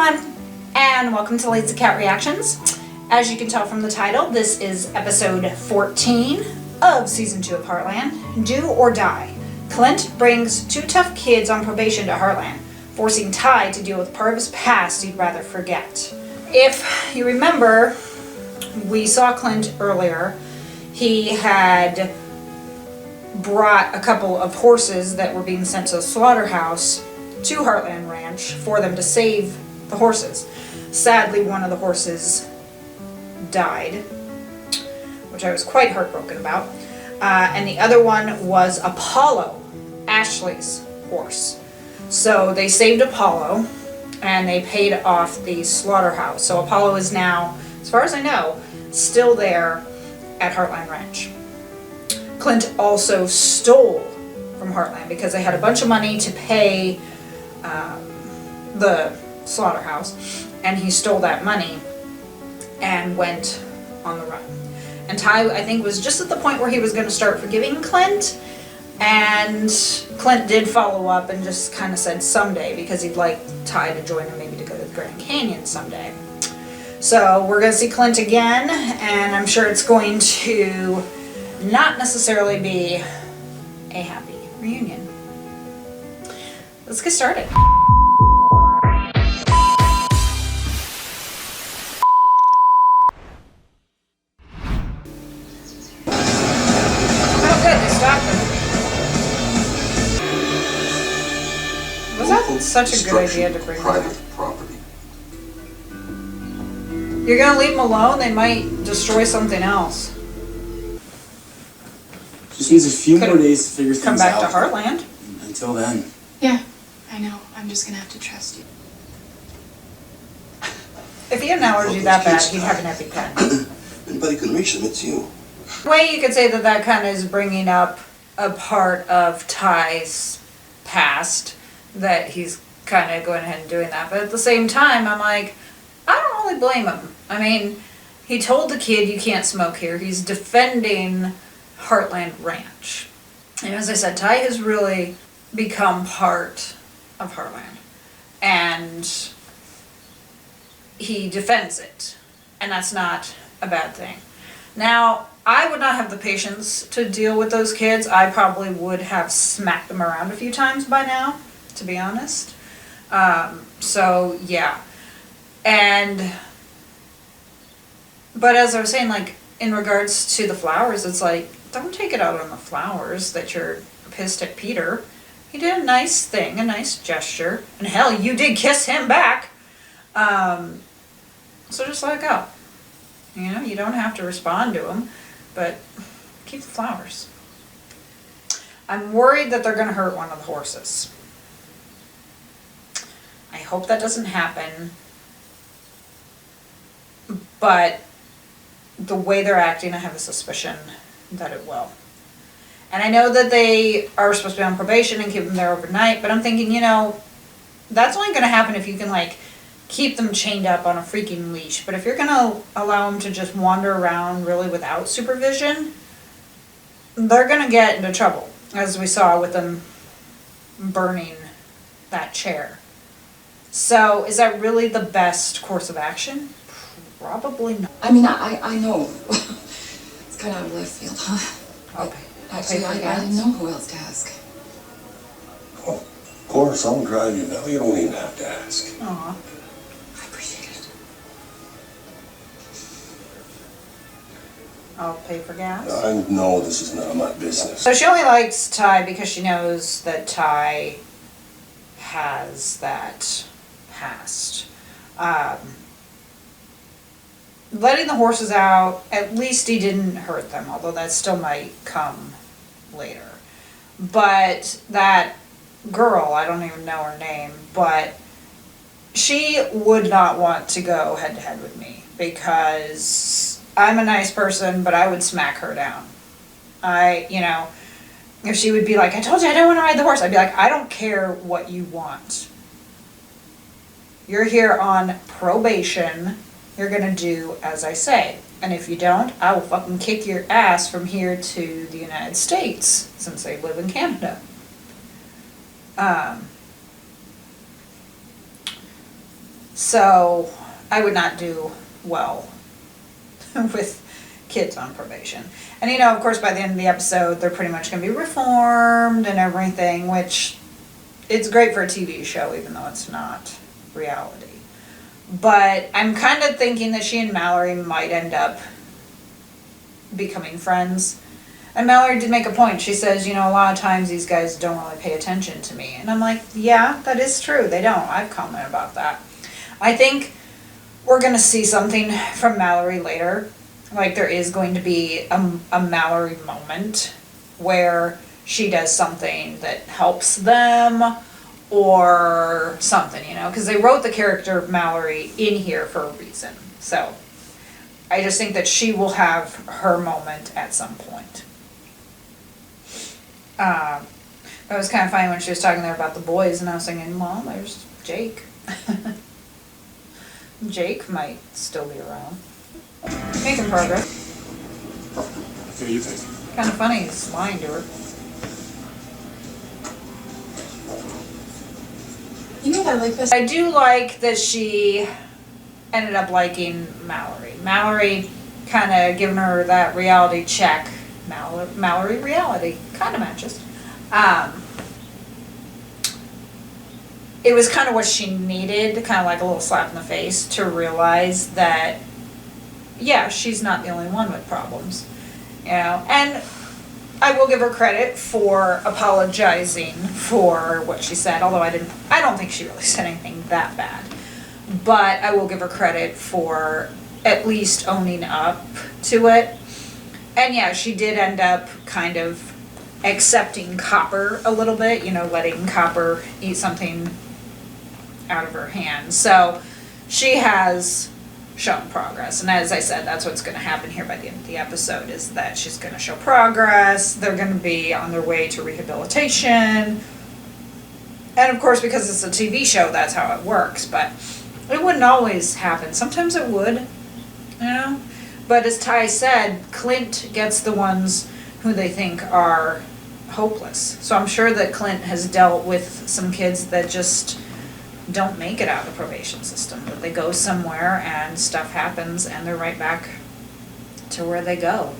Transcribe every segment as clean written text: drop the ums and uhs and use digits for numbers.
everyone, and welcome to Lazy Cat Reactions. As you can tell from the title, this is episode 14 of season 2 of Heartland, Do or Die. Clint brings two tough kids on probation to Heartland, forcing Ty to deal with part of his past he'd rather forget. If you remember, we saw Clint earlier. He had brought a couple of horses that were being sent to the slaughterhouse to Heartland Ranch for them to save the horses. Sadly, one of the horses died, which I was quite heartbroken about. And the other one was Apollo, Ashley's horse. So they saved Apollo and they paid off the slaughterhouse. So Apollo is now, as far as I know, still there at Heartland Ranch. Clint also stole from Heartland because they had a bunch of money to pay the slaughterhouse, and he stole that money and went on the run. And Ty, I think, was just at the point where he was going to start forgiving Clint, and Clint did follow up and just kind of said someday, because he'd like Ty to join him, maybe to go to the Grand Canyon someday. So we're going to see Clint again, and I'm sure it's going to not necessarily be a happy reunion. Let's get started. Was that such a good idea to bring private them? property? You're gonna leave them alone? They might destroy something else. Just needs a few more days to figure things out. Come back to Heartland. Until then. Yeah, I know. I'm just gonna have to trust you. If he had an allergy that bad, he'd have an EpiPen. Anybody can reach them, it's you. Way you could say that that kind of is bringing up a part of Ty's past, that he's kind of going ahead and doing that. But at the same time, I'm like, I don't really blame him. I mean, he told the kid you can't smoke here. He's defending Heartland Ranch. And as I said, Ty has really become part of Heartland. And he defends it. And that's not a bad thing. Now, I would not have the patience to deal with those kids. I probably would have smacked them around a few times by now, to be honest. So, yeah. But as I was saying, like, in regards to the flowers, it's like, don't take it out on the flowers that you're pissed at Peter. He did a nice thing, a nice gesture. And hell, you did kiss him back. So just let it go. You know, you don't have to respond to him, but keep the flowers. I'm worried that they're going to hurt one of the horses. I hope that doesn't happen, but the way they're acting, I have a suspicion that it will. And I know that they are supposed to be on probation and keep them there overnight, but I'm thinking, you know, that's only going to happen if you can, like, keep them chained up on a freaking leash. But if you're going to allow them to just wander around really without supervision, they're going to get into trouble, as we saw with them burning that chair. So is that really the best course of action? Probably not. I mean, I know. It's kind of out of left field, huh? Okay. Actually, I didn't know who else to ask. Oh, of course, I'll drive you now. You don't even have to ask. Aw. I appreciate it. I'll pay for gas. I know this is none of my business. So she only likes Ty because she knows that Ty has that past. Letting the horses out, at least he didn't hurt them, although that still might come later. But that girl, I don't even know her name, but she would not want to go head to head with me, because I'm a nice person, but I would smack her down. You know, if she would be like, I told you I don't want to ride the horse, I'd be like, I don't care what you want. You're here on probation. You're gonna do as I say. And if you don't, I will fucking kick your ass from here to the United States, since I live in Canada. So I would not do well with kids on probation. And of course, by the end of the episode, they're pretty much going to be reformed and everything, which it's great for a TV show, even though it's not reality. But I'm kind of thinking that she and Mallory might end up becoming friends. And Mallory did make a point. She says, a lot of times these guys don't really pay attention to me. And I'm like, yeah, that is true. They don't. I've commented about that. I think we're going to see something from Mallory later. Like there is going to be a Mallory moment where she does something that helps them or something, because they wrote the character of Mallory in here for a reason. So I just think that she will have her moment at some point. It was kind of funny when she was talking there about the boys, and I was thinking, well, there's Jake. Jake might still be around. Making progress. What do you think? Kind of funny, he's lying to her. I like this. I do like that she ended up liking Mallory. Mallory kind of giving her that reality check. Mallory reality kind of matches. It was kind of what she needed, kind of like a little slap in the face to realize that, yeah, she's not the only one with problems, and I will give her credit for apologizing for what she said, although I don't think she really said anything that bad. But I will give her credit for at least owning up to it. And yeah, she did end up kind of accepting Copper a little bit, letting Copper eat something out of her hand. So she has shown progress. And as I said, that's what's going to happen here by the end of the episode, is that she's going to show progress. They're going to be on their way to rehabilitation. And of course, because it's a TV show, that's how it works. But it wouldn't always happen. Sometimes it would, But as Ty said, Clint gets the ones who they think are hopeless. So I'm sure that Clint has dealt with some kids that just don't make it out of the probation system. That they go somewhere and stuff happens and they're right back to where they go.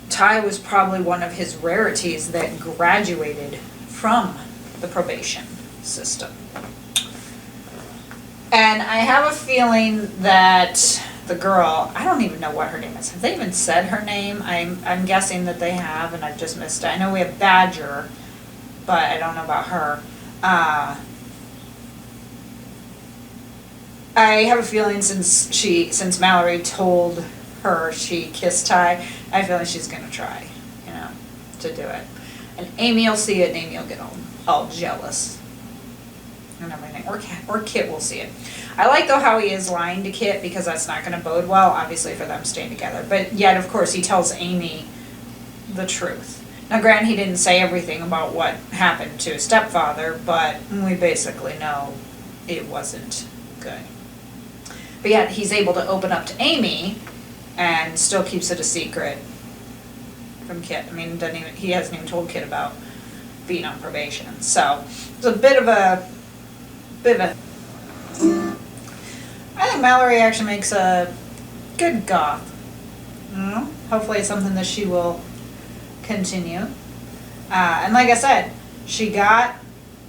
Ty was probably one of his rarities that graduated from the probation system. And I have a feeling that the girl, I don't even know what her name is. Have they even said her name? I'm guessing that they have, and I've just missed it. I know we have Badger, but I don't know about her. I have a feeling since Mallory told her she kissed Ty, I have a feeling she's gonna try, to do it. And Amy will see it, and Amy will get all jealous and everything. Or Kit will see it. I like though how he is lying to Kit, because that's not gonna bode well, obviously, for them staying together. But yet, of course, he tells Amy the truth. Now, granted, he didn't say everything about what happened to his stepfather, but we basically know it wasn't good. But yet, he's able to open up to Amy and still keeps it a secret from Kit. I mean, he hasn't even told Kit about being on probation. So, it's a bit of a... I think Mallory actually makes a good goth. Hopefully it's something that she will continue. And like I said, she got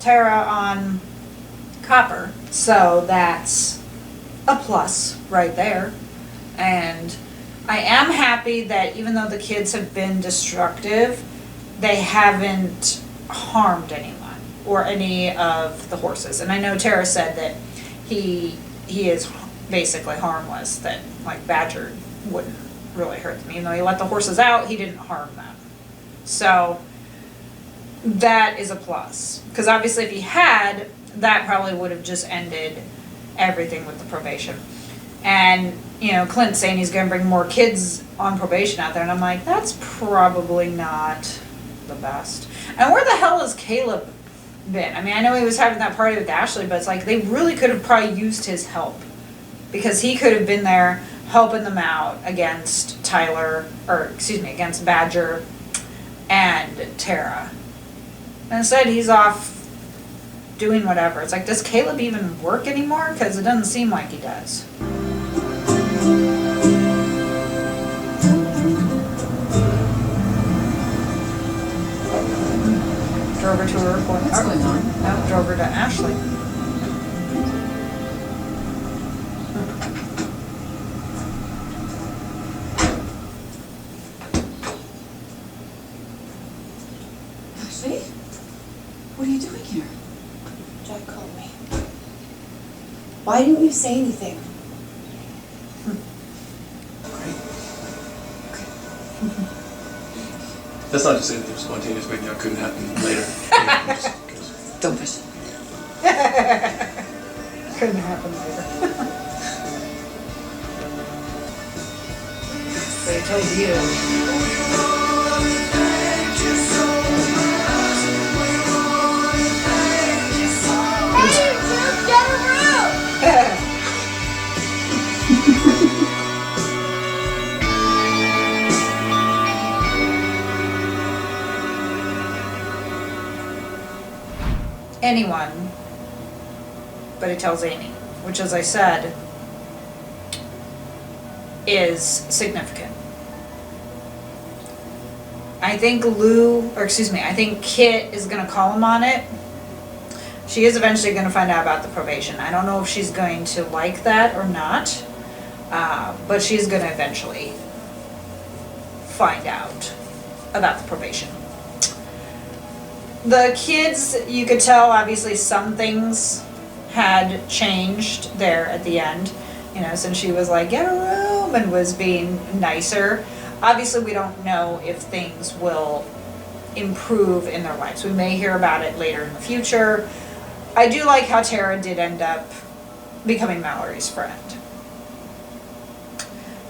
Tara on Copper, so that's a plus right there. And I am happy that even though the kids have been destructive, they haven't harmed anyone or any of the horses. And I know Tara said that he is basically harmless, that like Badger wouldn't really hurt them. Even though he let the horses out, he didn't harm them. So that is a plus. Because obviously if he had, that probably would have just ended everything with the probation. And, Clint's saying he's going to bring more kids on probation out there. And I'm like, that's probably not the best. And where the hell has Caleb been? I mean, I know he was having that party with Ashley, but it's like they really could have probably used his help. Because he could have been there helping them out against against Badger and Tara. And instead he's off doing whatever. It's like, does Caleb even work anymore? Because it doesn't seem like he does. Drove her to her appointment. What's going on? No, drove her to Ashley. Ashley? What are you doing here? Jack called me. Why didn't you say anything? That's not to say that the spontaneous waking up couldn't happen later. Don't push it. Couldn't happen later. But I told you. Anyone, but it tells Amy, which, as I said, is significant. I think I think Kit is going to call him on it. She is eventually going to find out about the probation. I don't know if she's going to like that or not, but she's going to eventually find out about the probation. The kids, you could tell, obviously some things had changed there at the end, you know, since she was like, get a room, and was being nicer. Obviously, we don't know if things will improve in their lives. We may hear about it later in the future. I do like how Tara did end up becoming Mallory's friend.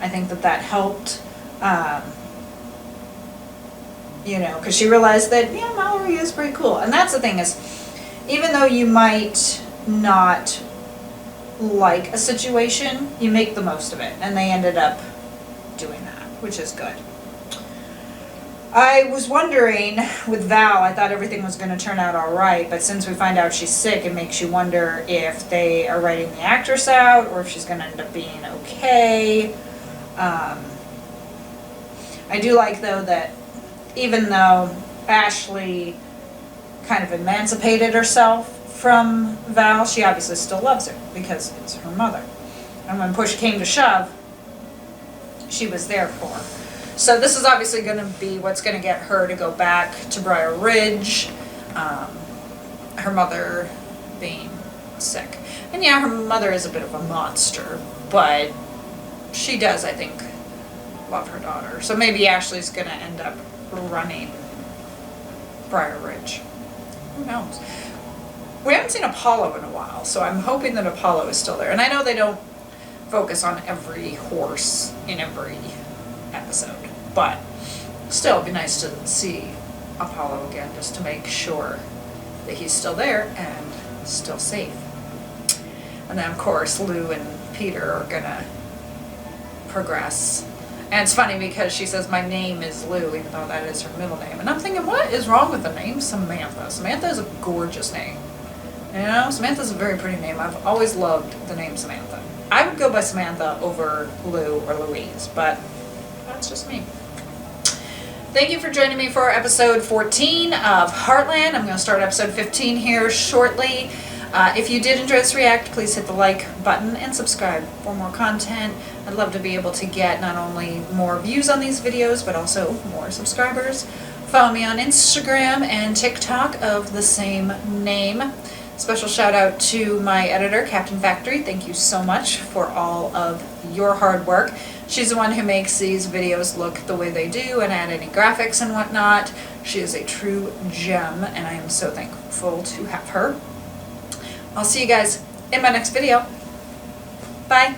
I think that helped. You know, because she realized that, yeah, Mallory is pretty cool. And that's the thing is, even though you might not like a situation, you make the most of it. And they ended up doing that, which is good. I was wondering, with Val, I thought everything was going to turn out all right. But since we find out she's sick, it makes you wonder if they are writing the actress out or if she's going to end up being okay. I do like, though, that even though Ashley kind of emancipated herself from Val, she obviously still loves her because it's her mother. And when push came to shove, she was there for her. So this is obviously going to be what's going to get her to go back to Briar Ridge, her mother being sick. And yeah, her mother is a bit of a monster, but she does, I think, love her daughter. So maybe Ashley's going to end up running Briar Ridge. Who knows? We haven't seen Apollo in a while, so I'm hoping that Apollo is still there. And I know they don't focus on every horse in every episode, but still it'd be nice to see Apollo again, just to make sure that he's still there and still safe. And then of course Lou and Peter are gonna progress. And it's funny because she says, my name is Lou, even though that is her middle name. And I'm thinking, what is wrong with the name Samantha? Samantha is a gorgeous name. You know, Samantha's a very pretty name. I've always loved the name Samantha. I would go by Samantha over Lou or Louise, but that's just me. Thank you for joining me for episode 14 of Heartland. I'm going to start episode 15 here shortly. If you did enjoy this react, please hit the like button and subscribe for more content. I'd love to be able to get not only more views on these videos, but also more subscribers. Follow me on Instagram and TikTok of the same name. Special shout out to my editor, Captain Factory. Thank you so much for all of your hard work. She's the one who makes these videos look the way they do and add any graphics and whatnot. She is a true gem, and I am so thankful to have her. I'll see you guys in my next video. Bye.